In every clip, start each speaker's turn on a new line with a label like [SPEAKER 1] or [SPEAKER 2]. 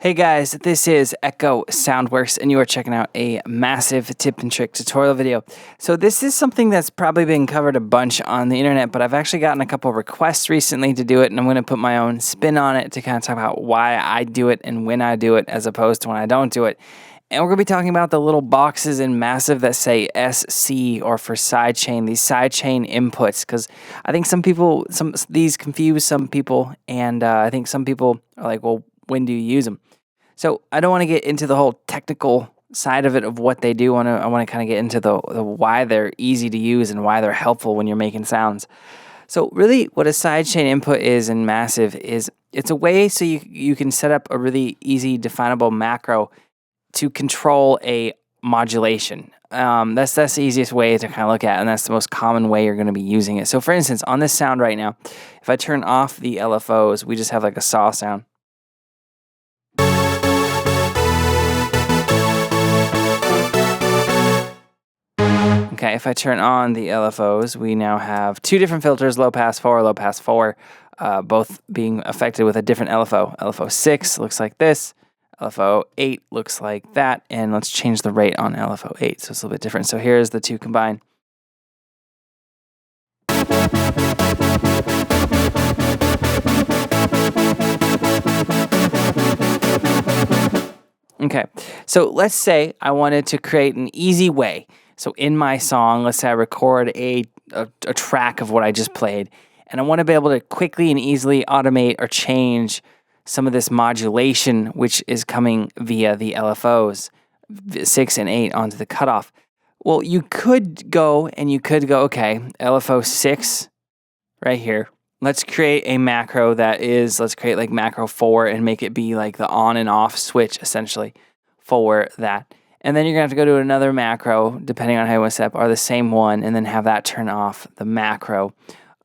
[SPEAKER 1] Hey guys, this is Echo Soundworks and you are checking out a massive tip and trick tutorial video. So this is something that's probably been covered a bunch on the internet, but I've actually gotten a couple requests recently to do it, and I'm going to put my own spin on it to kind of talk about why I do it and when I do it as opposed to when I don't do it. And we're going to be talking about the little boxes in Massive that say SC or for sidechain, these sidechain inputs, because I think these confuse some people, and I think some people are like, well, when do you use them? So I don't want to get into the whole technical side of it of what they do. I want to kind of get into the why they're easy to use and why they're helpful when you're making sounds. So really what a sidechain input is in Massive is it's a way so you can set up a really easy definable macro to control a modulation. That's the easiest way to kind of look at, and that's the most common way you're going to be using it. So for instance, on this sound right now, if I turn off the LFOs, we just have like a saw sound. Okay, if I turn on the LFOs, we now have two different filters, low pass 4, low pass 4, both being affected with a different LFO. LFO 6 looks like this, LFO 8 looks like that, and let's change the rate on LFO 8 so it's a little bit different. So here's the two combined. Okay, so let's say I wanted to create an easy way. So in my song, let's say I record a track of what I just played, and I want to be able to quickly and easily automate or change some of this modulation, which is coming via the LFOs, 6 and 8 onto the cutoff. Well, you could go, okay, LFO 6 right here. Let's create a macro let's create like macro 4 and make it be like the on and off switch essentially for that. And then you're going to have to go to another macro, depending on how you want to set up, or the same one, and then have that turn off the macro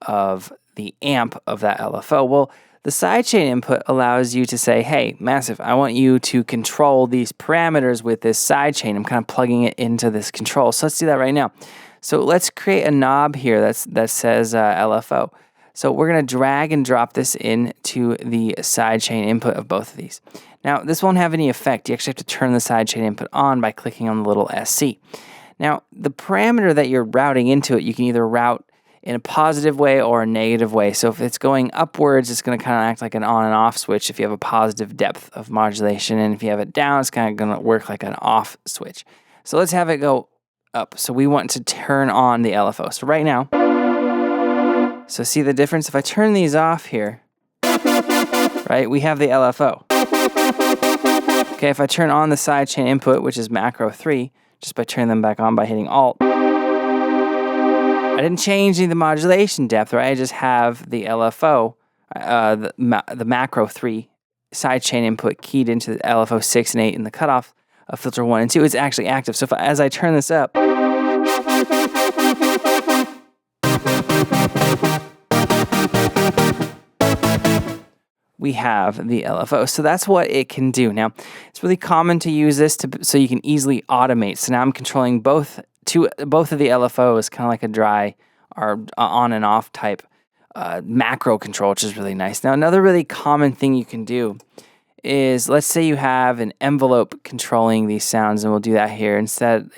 [SPEAKER 1] of the amp of that LFO. Well, the sidechain input allows you to say, hey, Massive, I want you to control these parameters with this sidechain. I'm kind of plugging it into this control. So let's do that right now. So let's create a knob here that says LFO. So we're going to drag and drop this into the sidechain input of both of these. Now, this won't have any effect. You actually have to turn the sidechain input on by clicking on the little SC. Now, the parameter that you're routing into it, you can either route in a positive way or a negative way. So if it's going upwards, it's going to kind of act like an on and off switch if you have a positive depth of modulation. And if you have it down, it's kind of going to work like an off switch. So let's have it go up. So we want to turn on the LFO. So right now, so see the difference? If I turn these off here, right, we have the LFO. Okay, if I turn on the sidechain input, which is macro 3, just by turning them back on by hitting Alt, I didn't change any of the modulation depth, right? I just have the LFO, the macro 3 sidechain input keyed into the LFO 6 and 8 in the cutoff of filter 1 and 2. It's actually active. So as I turn this up, we have the LFO. So that's what it can do. Now, it's really common to use this so you can easily automate. So now I'm controlling both of the LFOs, kind of like a dry or on and off type macro control, which is really nice. Now, another really common thing you can do is, let's say you have an envelope controlling these sounds, and we'll do that here. Instead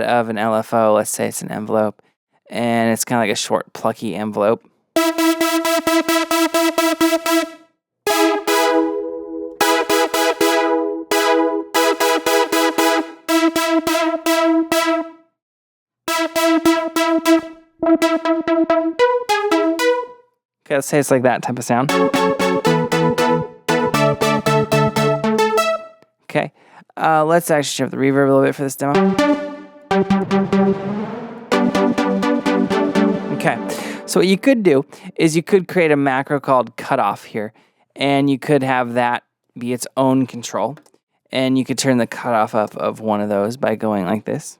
[SPEAKER 1] of an LFO, let's say it's an envelope, and it's kind of like a short, plucky envelope. Okay, let's say it's like that type of sound. Okay, let's actually shift the reverb a little bit for this demo. Okay, so what you could do is you could create a macro called cutoff here, and you could have that be its own control, and you could turn the cutoff up of one of those by going like this.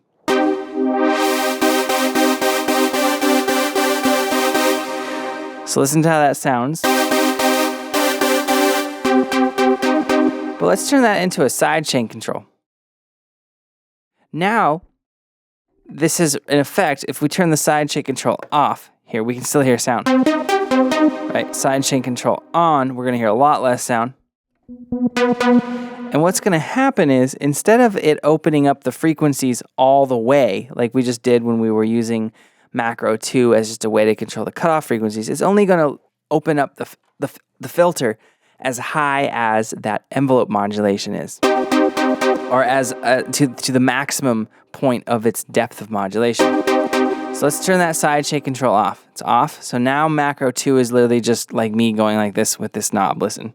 [SPEAKER 1] So listen to how that sounds. But let's turn that into a sidechain control. Now, this is in effect, if we turn the sidechain control off, here we can still hear sound. Right, sidechain control on, we're going to hear a lot less sound. And what's going to happen is, instead of it opening up the frequencies all the way, like we just did when we were using macro 2 as just a way to control the cutoff frequencies, it's only going to open up the filter as high as that envelope modulation is, or as to the maximum point of its depth of modulation. So let's turn that sidechain control off. It's off. So now macro 2 is literally just like me going like this with this knob. Listen.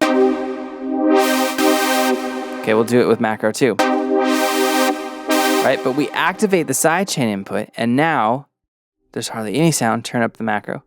[SPEAKER 1] Okay, we'll do it with macro 2. Right, but we activate the sidechain input, and now there's hardly any sound. Turn up the macro.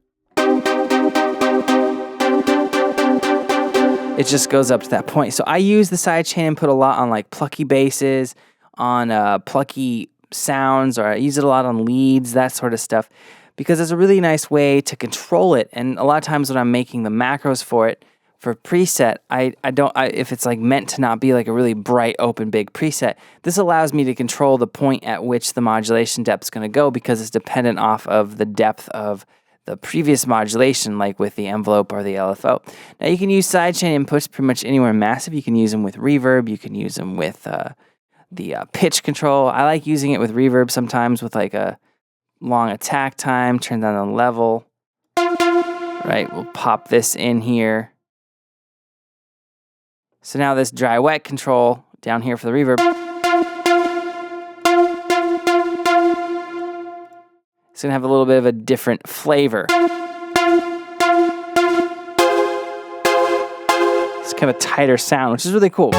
[SPEAKER 1] It just goes up to that point. So I use the sidechain input a lot on like plucky basses, on plucky sounds, or I use it a lot on leads, that sort of stuff, because it's a really nice way to control it. And a lot of times when I'm making the macros for it, for preset, if it's like meant to not be like a really bright, open, big preset, this allows me to control the point at which the modulation depth is going to go, because it's dependent off of the depth of the previous modulation, like with the envelope or the LFO. Now you can use sidechain inputs pretty much anywhere massive. You can use them with reverb. You can use them with the pitch control. I like using it with reverb sometimes with like a long attack time. Turn down the level. Right, we'll pop this in here. So now this dry wet control down here for the reverb, it's going to have a little bit of a different flavor. It's kind of a tighter sound, which is really cool.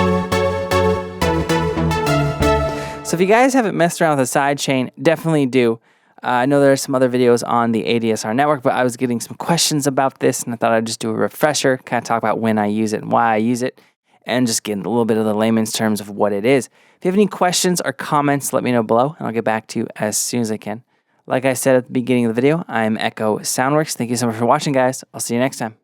[SPEAKER 1] So if you guys haven't messed around with a sidechain, definitely do. I know there are some other videos on the ADSR network, but I was getting some questions about this, and I thought I'd just do a refresher, kind of talk about when I use it and why I use it, and just get a little bit of the layman's terms of what it is. If you have any questions or comments, let me know below, and I'll get back to you as soon as I can. Like I said at the beginning of the video, I'm Echo Soundworks. Thank you so much for watching, guys. I'll see you next time.